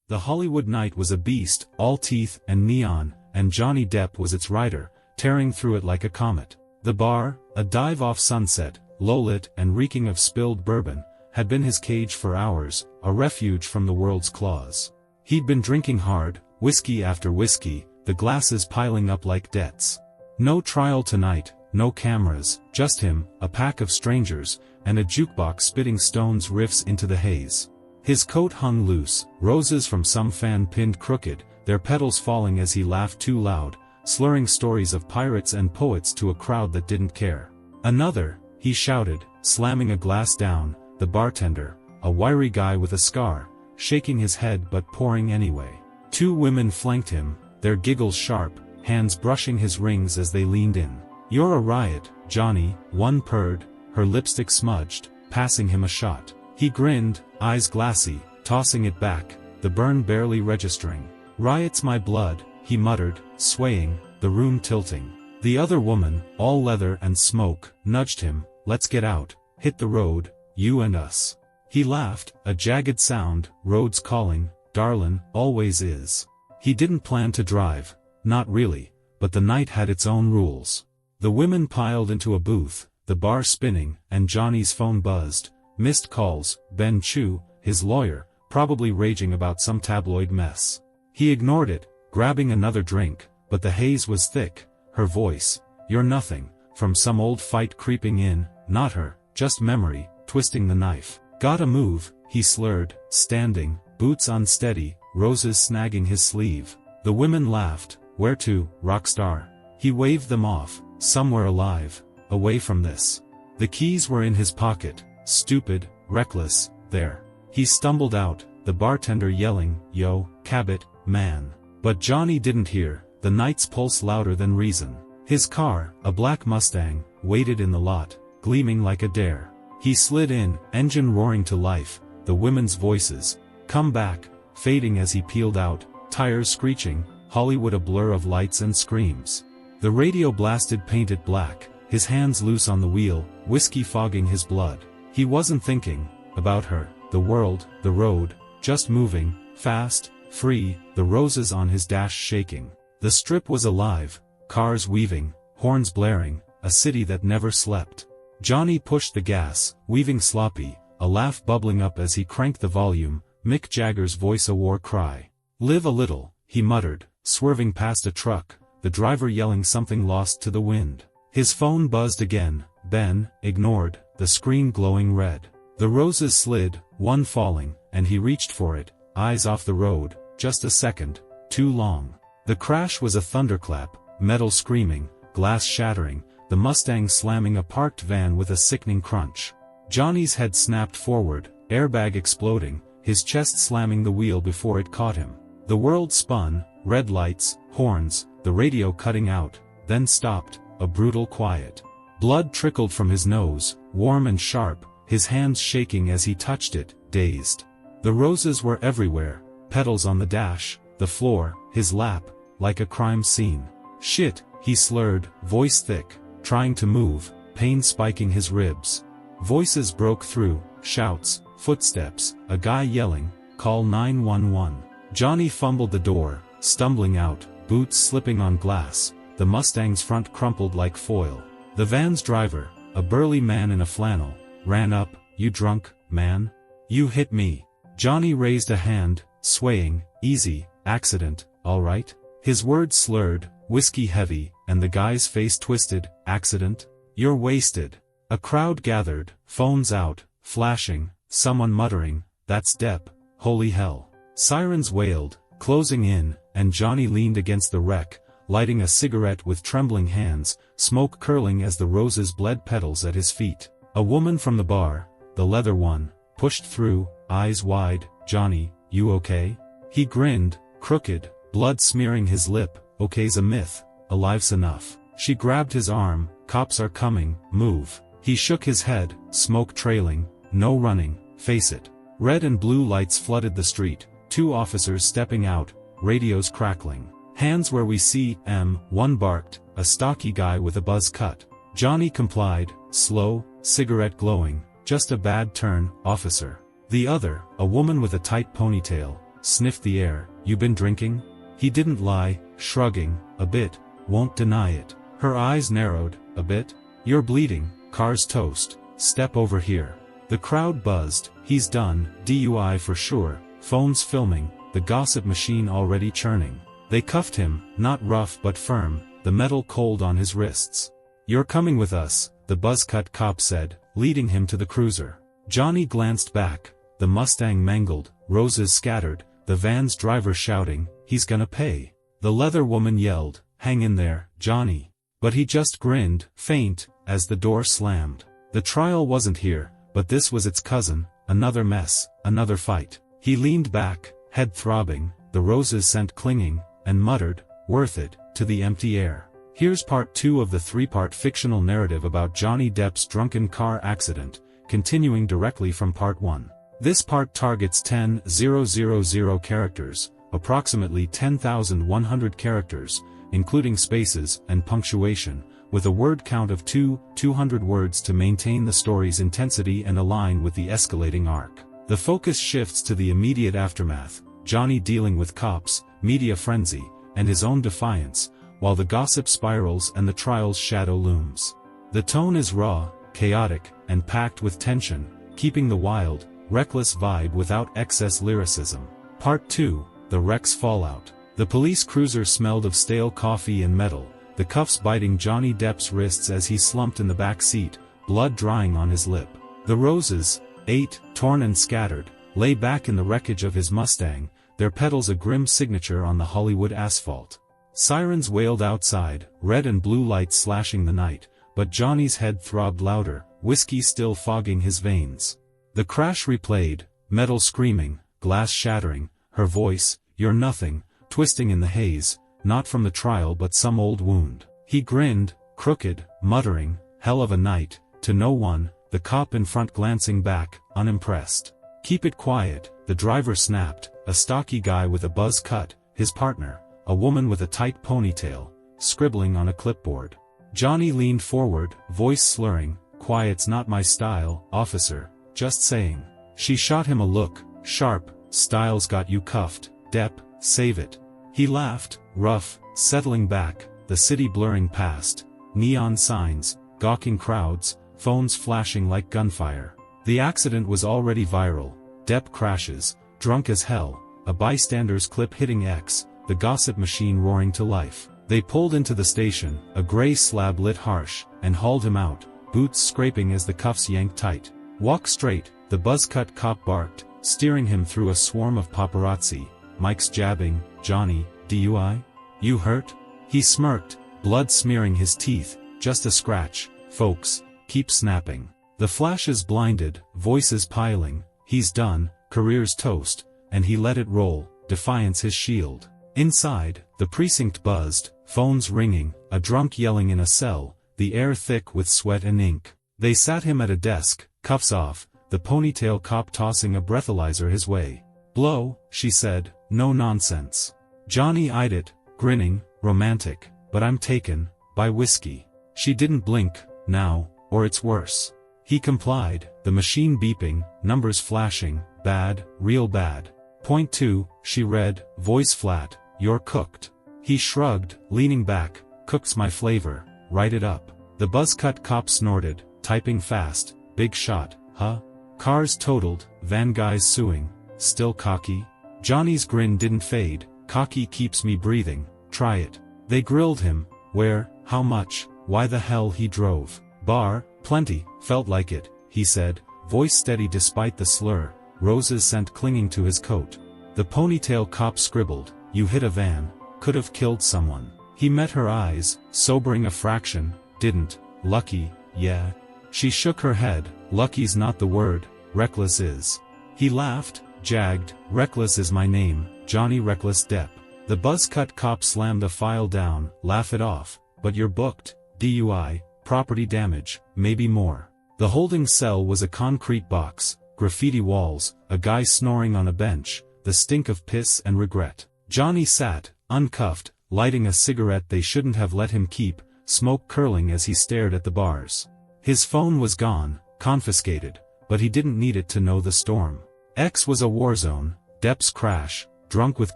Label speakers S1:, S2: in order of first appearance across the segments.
S1: The Hollywood night was a beast, all teeth and neon, and Johnny Depp was its rider, tearing through it like a comet. The bar, a dive off Sunset, low-lit and reeking of spilled bourbon, had been his cage for hours, a refuge from the world's claws. He'd been drinking hard, whiskey after whiskey, the glasses piling up like debts. No trial tonight, no cameras, just him, a pack of strangers, and a jukebox spitting Stones riffs into the haze. His coat hung loose, roses from some fan pinned crooked, their petals falling as he laughed too loud, slurring stories of pirates and poets to a crowd that didn't care. "Another," he shouted, slamming a glass down. The bartender, a wiry guy with a scar, shaking his head but pouring anyway. Two women flanked him, their giggles sharp, hands brushing his rings as they leaned in. "You're a riot, Johnny," one purred, her lipstick smudged, passing him a shot. He grinned, eyes glassy, tossing it back, the burn barely registering. "Riot's my blood," he muttered, swaying, the room tilting. The other woman, all leather and smoke, nudged him. "Let's get out, hit the road, you and us." He laughed, a jagged sound, "Road's calling, darlin', always is." He didn't plan to drive, not really, but the night had its own rules. The women piled into a booth, the bar spinning, and Johnny's phone buzzed. Missed calls, Ben Chu, his lawyer, probably raging about some tabloid mess. He ignored it, grabbing another drink, but the haze was thick, her voice, "You're nothing," from some old fight creeping in, not her, just memory, twisting the knife. "Gotta move," he slurred, standing, boots unsteady, roses snagging his sleeve. The women laughed. "Where to, rockstar?" He waved them off, "Somewhere alive, away from this." The keys were in his pocket, stupid, reckless, there. He stumbled out, the bartender yelling, "Yo, Cabot, man." But Johnny didn't hear, the night's pulse louder than reason. His car, a black Mustang, waited in the lot, gleaming like a dare. He slid in, engine roaring to life, the women's voices, "Come back," fading as he peeled out, tires screeching, Hollywood a blur of lights and screams. The radio blasted painted black, his hands loose on the wheel, whiskey fogging his blood. He wasn't thinking about her, the world, the road, just moving, fast, free, the roses on his dash shaking. The strip was alive, cars weaving, horns blaring, a city that never slept. Johnny pushed the gas, weaving sloppy, a laugh bubbling up as he cranked the volume, Mick Jagger's voice a war cry. "Live a little," he muttered, swerving past a truck, the driver yelling something lost to the wind. His phone buzzed again, Ben, ignored, the screen glowing red. The roses slid, one falling, and he reached for it, eyes off the road, just a second, too long. The crash was a thunderclap, metal screaming, glass shattering, the Mustang slamming a parked van with a sickening crunch. Johnny's head snapped forward, airbag exploding, his chest slamming the wheel before it caught him. The world spun, red lights, horns, the radio cutting out, then stopped, a brutal quiet. Blood trickled from his nose, warm and sharp, his hands shaking as he touched it, dazed. The roses were everywhere, petals on the dash, the floor, his lap, like a crime scene. "Shit," he slurred, voice thick, trying to move, pain spiking his ribs. Voices broke through, shouts, footsteps, a guy yelling, "Call 911." Johnny fumbled the door, stumbling out, boots slipping on glass, the Mustang's front crumpled like foil. The van's driver, a burly man in a flannel, ran up, "You drunk, man? You hit me." Johnny raised a hand, swaying, "Easy, accident, all right?" His words slurred, whiskey heavy, and the guy's face twisted, "Accident? You're wasted." A crowd gathered, phones out, flashing, someone muttering, "That's Depp, holy hell." Sirens wailed, closing in, and Johnny leaned against the wreck, lighting a cigarette with trembling hands, smoke curling as the roses bled petals at his feet. A woman from the bar, the leather one, pushed through, eyes wide, "Johnny, you okay?" He grinned, crooked, blood smearing his lip, "Okay's a myth, alive's enough." She grabbed his arm, "Cops are coming, move." He shook his head, smoke trailing, "No running, face it." Red and blue lights flooded the street, two officers stepping out, radios crackling. "Hands where we see 'em," one barked, a stocky guy with a buzz cut. Johnny complied, slow, cigarette glowing, "Just a bad turn, officer." The other, a woman with a tight ponytail, sniffed the air. You been drinking? He didn't lie, shrugging, a bit, won't deny it. Her eyes narrowed, a bit. You're bleeding, car's toast, step over here. The crowd buzzed, he's done, DUI for sure, phones filming, the gossip machine already churning. They cuffed him, not rough but firm, the metal cold on his wrists. You're coming with us, the buzzcut cop said, leading him to the cruiser. Johnny glanced back, the Mustang mangled, roses scattered, the van's driver shouting, he's gonna pay. The leather woman yelled, hang in there, Johnny. But he just grinned, faint, as the door slammed. The trial wasn't here, but this was its cousin, another mess, another fight. He leaned back, head throbbing, the roses scent clinging, and muttered, worth it, to the empty air. Here's part 2 of the 3-part fictional narrative about Johnny Depp's drunken car accident, continuing directly from part 1. This part targets 10,000 characters, approximately 10,100 characters, including spaces and punctuation, with a word count of 200 words to maintain the story's intensity and align with the escalating arc. The focus shifts to the immediate aftermath, Johnny dealing with cops, media frenzy, and his own defiance, while the gossip spirals and the trial's shadow looms. The tone is raw, chaotic, and packed with tension, keeping the wild, reckless vibe without excess lyricism. Part 2, the wreck's fallout. The police cruiser smelled of stale coffee and metal, the cuffs biting Johnny Depp's wrists as he slumped in the back seat, blood drying on his lip. The roses, 8, torn and scattered, lay back in the wreckage of his Mustang, their petals a grim signature on the Hollywood asphalt. Sirens wailed outside, red and blue lights slashing the night, but Johnny's head throbbed louder, whiskey still fogging his veins. The crash replayed, metal screaming, glass shattering, her voice, you're nothing, twisting in the haze, not from the trial but some old wound. He grinned, crooked, muttering, hell of a night, to no one, the cop in front glancing back, unimpressed. Keep it quiet, the driver snapped, a stocky guy with a buzz cut, his partner, a woman with a tight ponytail, scribbling on a clipboard. Johnny leaned forward, voice slurring, quiet's not my style, officer, just saying. She shot him a look, sharp, style's got you cuffed, Depp, save it. He laughed, rough, settling back, the city blurring past, neon signs, gawking crowds, phones flashing like gunfire. The accident was already viral, Depp crashes, drunk as hell, a bystander's clip hitting X, the gossip machine roaring to life. They pulled into the station, a gray slab lit harsh, and hauled him out, boots scraping as the cuffs yanked tight. Walk straight, the buzzcut cop barked, steering him through a swarm of paparazzi. Mike's jabbing, Johnny, DUI? You hurt? He smirked, blood smearing his teeth, just a scratch, folks, keep snapping. The flashes blinded, voices piling, he's done, career's toast, and he let it roll, defiance his shield. Inside, the precinct buzzed, phones ringing, a drunk yelling in a cell, the air thick with sweat and ink. They sat him at a desk, cuffs off, the ponytail cop tossing a breathalyzer his way. Blow, she said, no nonsense. Johnny eyed it, grinning, romantic, but I'm taken, by whiskey. She didn't blink, now, or it's worse. He complied, the machine beeping, numbers flashing, bad, real bad. Point 2, she read, voice flat, you're cooked. He shrugged, leaning back, cook's my flavor, write it up. The buzzcut cop snorted, typing fast, big shot, huh? Cars totaled, van guys suing, still cocky? Johnny's grin didn't fade, cocky keeps me breathing, try it. They grilled him, where, how much, why the hell he drove. Bar, plenty, felt like it, he said, voice steady despite the slur, roses scent clinging to his coat. The ponytail cop scribbled, you hit a van, could have killed someone. He met her eyes, sobering a fraction, didn't, lucky, yeah. She shook her head, lucky's not the word, reckless is. He laughed, jagged, reckless is my name, Johnny Reckless Depp. The buzzcut cop slammed the file down, laugh it off, but you're booked, DUI, property damage, maybe more. The holding cell was a concrete box, graffiti walls, a guy snoring on a bench, the stink of piss and regret. Johnny sat, uncuffed, lighting a cigarette they shouldn't have let him keep, smoke curling as he stared at the bars. His phone was gone, confiscated, but he didn't need it to know the storm. X was a war zone, Depp's crash, drunk with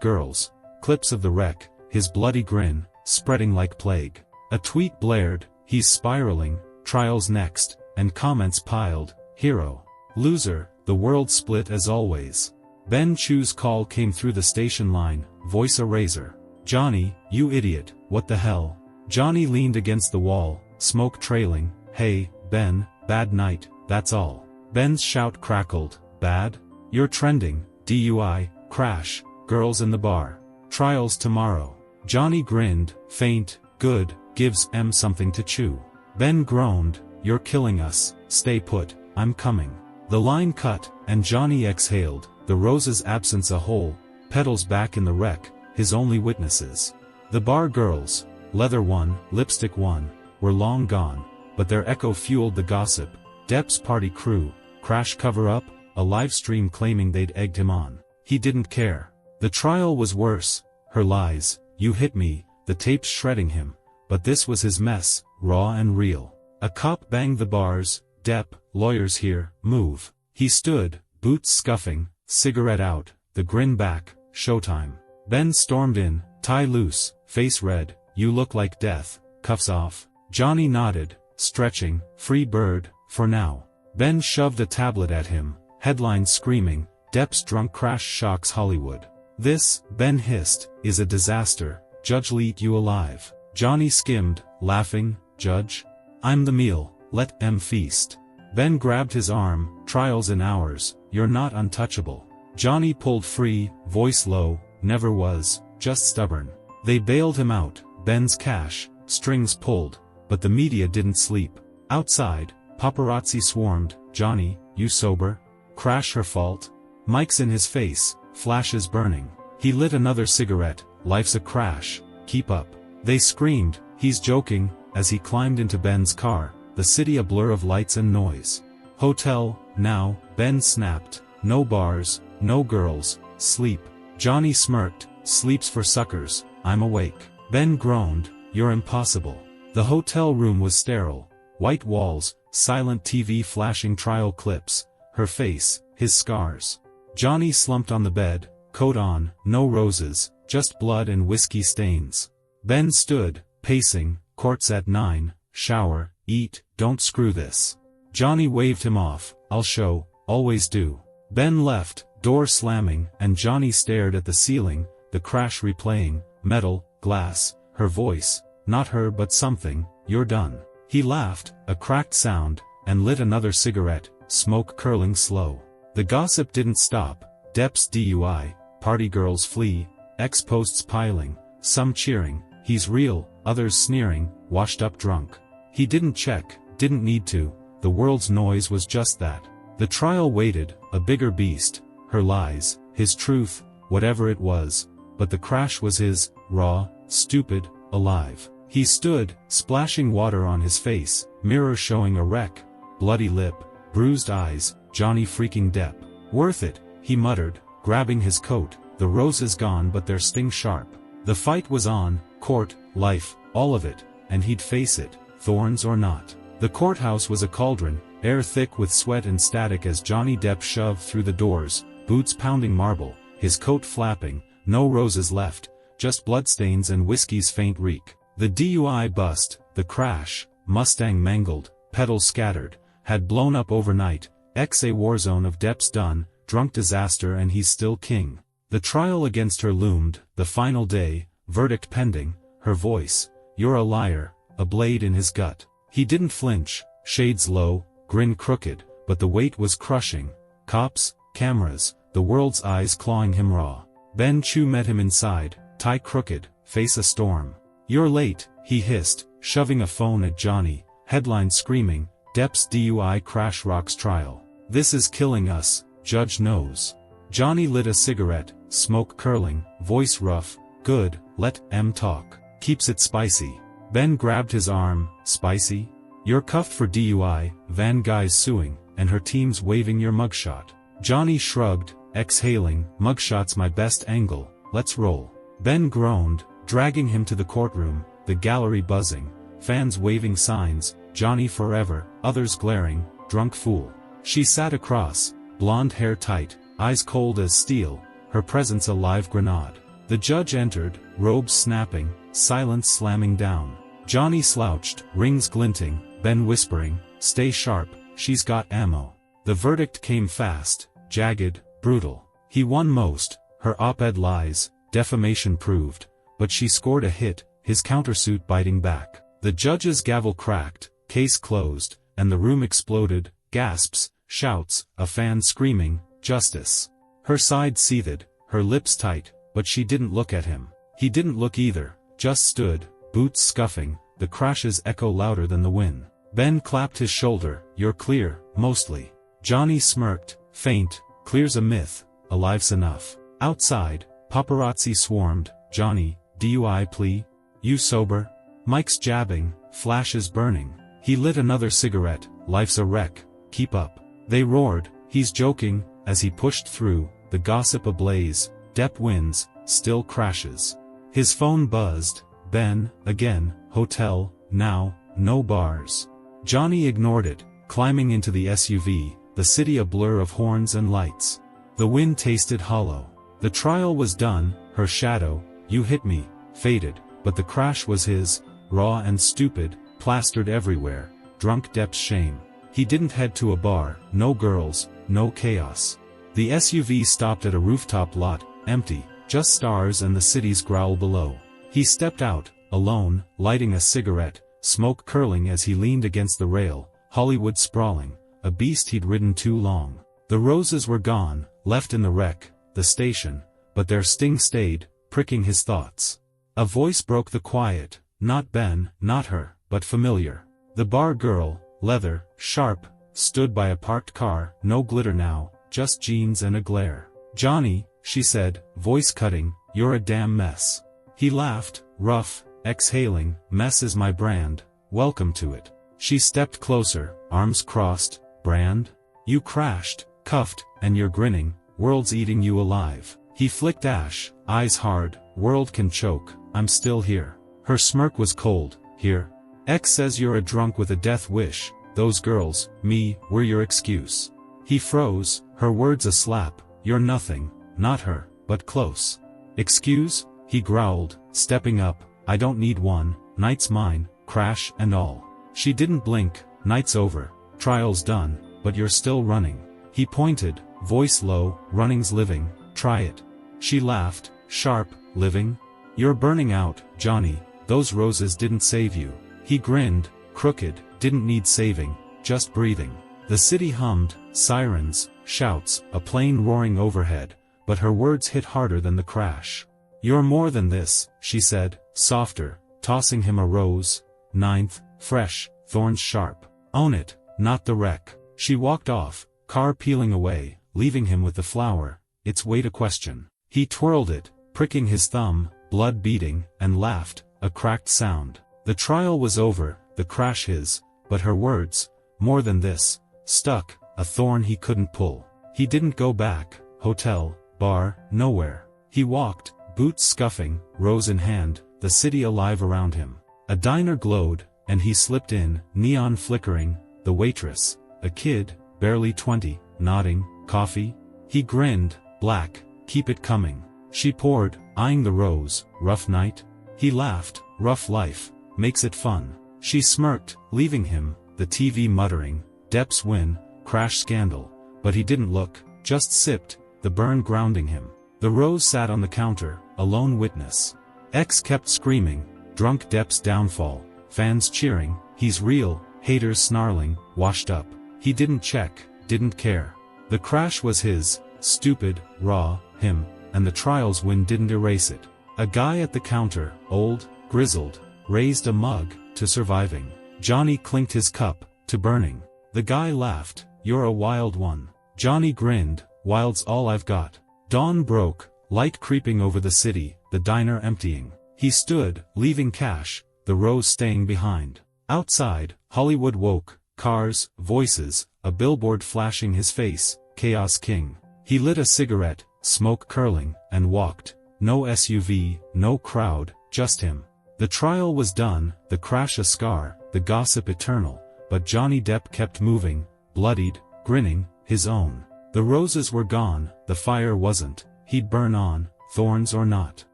S1: girls, clips of the wreck, his bloody grin, spreading like plague. A tweet blared, he's spiraling, trials next, and comments piled, hero. Loser, the world split as always. Ben Chu's call came through the station line, voice a razor. Johnny, you idiot, what the hell? Johnny leaned against the wall, smoke trailing, hey, Ben, bad night, that's all. Ben's shout crackled, bad? You're trending, DUI, crash, girls in the bar. Trials tomorrow. Johnny grinned, faint, good, gives M something to chew. Ben groaned, you're killing us, stay put, I'm coming. The line cut, and Johnny exhaled, the rose's absence a hole, petals back in the wreck, his only witnesses. The bar girls, leather one, lipstick one, were long gone, but their echo fueled the gossip. Depp's party crew, crash cover-up, a live stream claiming they'd egged him on. He didn't care. The trial was worse, her lies, you hit me, the tapes shredding him, but this was his mess, raw and real. A cop banged the bars, Depp, lawyers here, move. He stood, boots scuffing, cigarette out, the grin back, showtime. Ben stormed in, tie loose, face red, you look like death, cuffs off. Johnny nodded, stretching, free bird, for now. Ben shoved a tablet at him, headline screaming, Depp's drunk crash shocks Hollywood. This, Ben hissed, is a disaster, judge'll eat you alive. Johnny skimmed, laughing, judge? I'm the meal, let M feast. Ben grabbed his arm, trials in hours, you're not untouchable. Johnny pulled free, voice low, never was, just stubborn. They bailed him out, Ben's cash, strings pulled, but the media didn't sleep. Outside, paparazzi swarmed, Johnny, you sober? Crash her fault? Mike's in his face, flashes burning. He lit another cigarette, life's a crash, keep up. They screamed, he's joking, as he climbed into Ben's car, the city a blur of lights and noise. Hotel, now, Ben snapped, no bars, no girls, sleep. Johnny smirked, sleeps for suckers, I'm awake. Ben groaned, you're impossible. The hotel room was sterile, white walls, silent TV flashing trial clips, her face, his scars. Johnny slumped on the bed, coat on, no roses, just blood and whiskey stains. Ben stood, pacing, court's at 9, shower, eat, don't screw this. Johnny waved him off, I'll show, always do. Ben left, door slamming, and Johnny stared at the ceiling, the crash replaying, metal, glass, her voice, not her but something, you're done. He laughed, a cracked sound, and lit another cigarette, smoke curling slow. The gossip didn't stop, Depp's DUI, party girls flee, ex-posts piling, some cheering, he's real, others sneering, washed up drunk. He didn't check, didn't need to, the world's noise was just that. The trial waited, a bigger beast, her lies, his truth, whatever it was, but the crash was his, raw, stupid, alive. He stood, splashing water on his face, mirror showing a wreck, bloody lip, bruised eyes, Johnny freaking Depp. Worth it, he muttered, grabbing his coat, the roses gone but their sting sharp. The fight was on, court, life, all of it, and he'd face it, thorns or not. The courthouse was a cauldron, air thick with sweat and static as Johnny Depp shoved through the doors, boots pounding marble, his coat flapping, no roses left, just bloodstains and whiskey's faint reek. The DUI bust, the crash, Mustang mangled, pedals scattered, had blown up overnight, a warzone of Depp's done, drunk disaster and he's still king. The trial against her loomed, the final day, verdict pending, her voice, you're a liar, a blade in his gut. He didn't flinch, shades low, grin crooked, but the weight was crushing. Cops, cameras, the world's eyes clawing him raw. Ben Chu met him inside, tie crooked, face a storm. You're late, he hissed, shoving a phone at Johnny, headline screaming, Depp's DUI crash rocks trial. This is killing us, judge knows. Johnny lit a cigarette, smoke curling, voice rough, good, let M talk, keeps it spicy. Ben grabbed his arm, spicy? You're cuffed for DUI, Van Guy's suing, and her team's waving your mugshot. Johnny shrugged, exhaling, mugshot's my best angle, let's roll. Ben groaned, dragging him to the courtroom, the gallery buzzing, fans waving signs, Johnny forever, others glaring, drunk fool. She sat across, blonde hair tight, eyes cold as steel, her presence a live grenade. The judge entered, robes snapping, silence slamming down. Johnny slouched, rings glinting, Ben whispering, "Stay sharp, she's got ammo." The verdict came fast, jagged, brutal. He won most, her op-ed lies, defamation proved, but she scored a hit, his countersuit biting back. The judge's gavel cracked, case closed, and the room exploded, gasps, shouts, a fan screaming, "Justice." Her side seethed, her lips tight, but she didn't look at him. He didn't look either, just stood, boots scuffing, the crashes echo louder than the wind. Ben clapped his shoulder, "You're clear, mostly." Johnny smirked, faint, "Clear's a myth, alive's enough." Outside, paparazzi swarmed, "Johnny, DUI plea? You sober?" Mike's jabbing, flashes burning. He lit another cigarette, "Life's a wreck, keep up." They roared, "He's joking," as he pushed through, the gossip ablaze, Depp wins, still crashes. His phone buzzed, Ben, again, hotel, now, no bars. Johnny ignored it, climbing into the SUV, the city a blur of horns and lights. The wind tasted hollow. The trial was done, her shadow, "You hit me," faded, but the crash was his, raw and stupid, plastered everywhere, drunk Depp's shame. He didn't head to a bar, no girls, no chaos. The SUV stopped at a rooftop lot, empty, just stars and the city's growl below. He stepped out, alone, lighting a cigarette, smoke curling as he leaned against the rail, Hollywood sprawling, a beast he'd ridden too long. The roses were gone, left in the wreck, the station, but their sting stayed, pricking his thoughts. A voice broke the quiet, not Ben, not her, but familiar. The bar girl, leather, sharp, stood by a parked car, no glitter now, just jeans and a glare. "Johnny," she said, voice cutting, "you're a damn mess." He laughed, rough, exhaling, "Mess is my brand, welcome to it." She stepped closer, arms crossed, "Brand? You crashed, cuffed, and you're grinning, world's eating you alive." He flicked ash, eyes hard, "World can choke, I'm still here." Her smirk was cold, "Here? X says you're a drunk with a death wish, those girls, me, were your excuse." He froze, her words a slap, "You're nothing, not her, but close." "Excuse?" he growled, stepping up, "I don't need one, night's mine, crash and all." She didn't blink, "Night's over, trial's done, but you're still running." He pointed, voice low, "Running's living, try it." She laughed, sharp, "Living? You're burning out, Johnny, those roses didn't save you." He grinned, crooked, "Didn't need saving, just breathing." The city hummed, sirens, shouts, a plane roaring overhead, but her words hit harder than the crash. "You're more than this," she said, softer, tossing him a rose, "Ninth, fresh, thorns sharp. Own it, not the wreck." She walked off, car peeling away, leaving him with the flower, its weight a question. He twirled it, pricking his thumb, blood beating, and laughed, a cracked sound. The trial was over, the crash his, but her words, "More than this," stuck, a thorn he couldn't pull. He didn't go back, hotel, bar, nowhere. He walked, boots scuffing, rose in hand, the city alive around him. A diner glowed, and he slipped in, neon flickering, the waitress, a kid, barely 20, nodding, "Coffee?" He grinned, black, "Keep it coming." She poured, eyeing the rose, "Rough night?" He laughed, "Rough life, makes it fun." She smirked, leaving him, the TV muttering, "Depp's win, crash scandal," but he didn't look, just sipped, the burn grounding him. The rose sat on the counter, a lone witness. X kept screaming, drunk Depp's downfall, fans cheering, "He's real," haters snarling, washed up. He didn't check, didn't care. The crash was his, stupid, raw, him, and the trial's win didn't erase it. A guy at the counter, old, grizzled, raised a mug, to surviving. Johnny clinked his cup, to burning. The guy laughed, "You're a wild one." Johnny grinned, "Wild's all I've got." Dawn broke, light creeping over the city, the diner emptying. He stood, leaving cash, the rose staying behind. Outside, Hollywood woke, cars, voices, a billboard flashing his face, Chaos King. He lit a cigarette, smoke curling, and walked. No SUV, no crowd, just him. The trial was done, the crash a scar, the gossip eternal, but Johnny Depp kept moving, bloodied, grinning, his own. The roses were gone, the fire wasn't. He he'd burn on, thorns or not.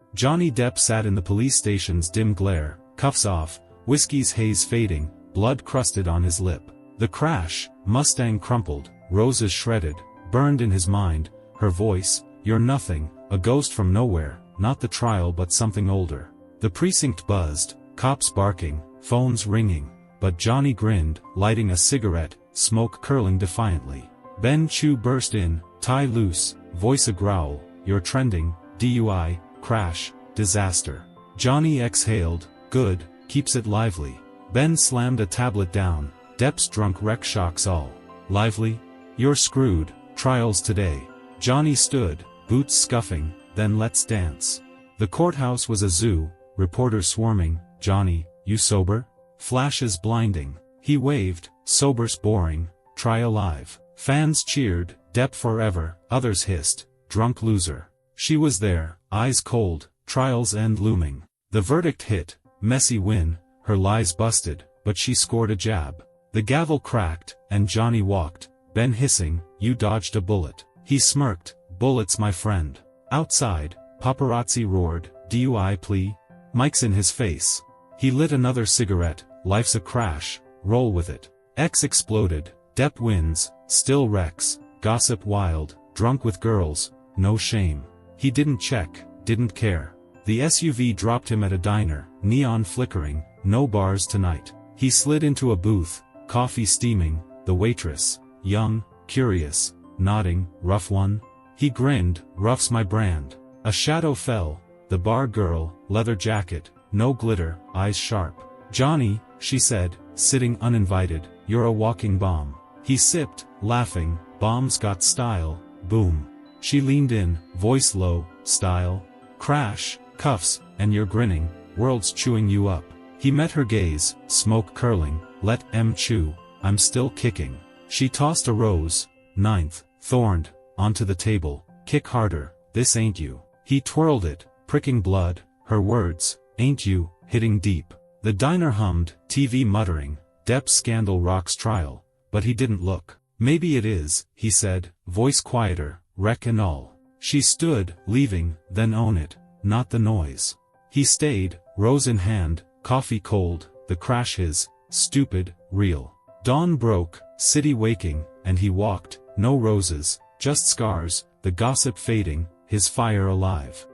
S1: Johnny Depp sat in the police station's dim glare, cuffs off, whiskey's haze fading, blood crusted on his lip. The crash, Mustang crumpled, roses shredded, burned in his mind, her voice, "You're nothing, a ghost from nowhere, not the trial but something older." The precinct buzzed, cops barking, phones ringing, but Johnny grinned, lighting a cigarette, smoke curling defiantly. Ben Chu burst in, tie loose, voice a growl, "You're trending, DUI, crash, disaster." Johnny exhaled, "Good, keeps it lively." Ben slammed a tablet down, "Depp's drunk wreck shocks all." "Lively? You're screwed, trials today." Johnny stood, boots scuffing, "Then let's dance." The courthouse was a zoo, reporters swarming, "Johnny, you sober?" Flashes blinding. He waved, "Sober's boring, try alive." Fans cheered, "Depp forever," others hissed, "Drunk loser." She was there, eyes cold, trial's end looming. The verdict hit, messy win, her lies busted, but she scored a jab. The gavel cracked, and Johnny walked, Ben hissing, "You dodged a bullet." He smirked, "Bullets my friend." Outside, paparazzi roared, "DUI plea?" Mics in his face. He lit another cigarette, "Life's a crash, roll with it." X exploded, "Depp wins, still wrecks, gossip wild, drunk with girls, no shame." He didn't check, didn't care. The SUV dropped him at a diner, neon flickering, "No bars tonight." He slid into a booth, coffee steaming, the waitress, young, curious, nodding, "Rough one?" He grinned, "Rough's my brand." A shadow fell, the bar girl, leather jacket, no glitter, eyes sharp. "Johnny," she said, sitting uninvited, "you're a walking bomb." He sipped, laughing, "Bombs got style, boom." She leaned in, voice low, "Style? Crash, cuffs, and you're grinning, world's chewing you up." He met her gaze, smoke curling, "Let M chew, I'm still kicking." She tossed a rose, ninth, thorned, onto the table, "Kick harder, this ain't you." He twirled it, pricking blood, her words, "Ain't you," hitting deep. The diner hummed, TV muttering, "Depp's scandal rocks trial," but he didn't look. "Maybe it is," he said, voice quieter, "wreck and all." She stood, leaving, "Then own it, not the noise." He stayed, rose in hand, coffee cold, the crash his, stupid, real. Dawn broke, city waking, and he walked, no roses, just scars, the gossip fading, his fire alive.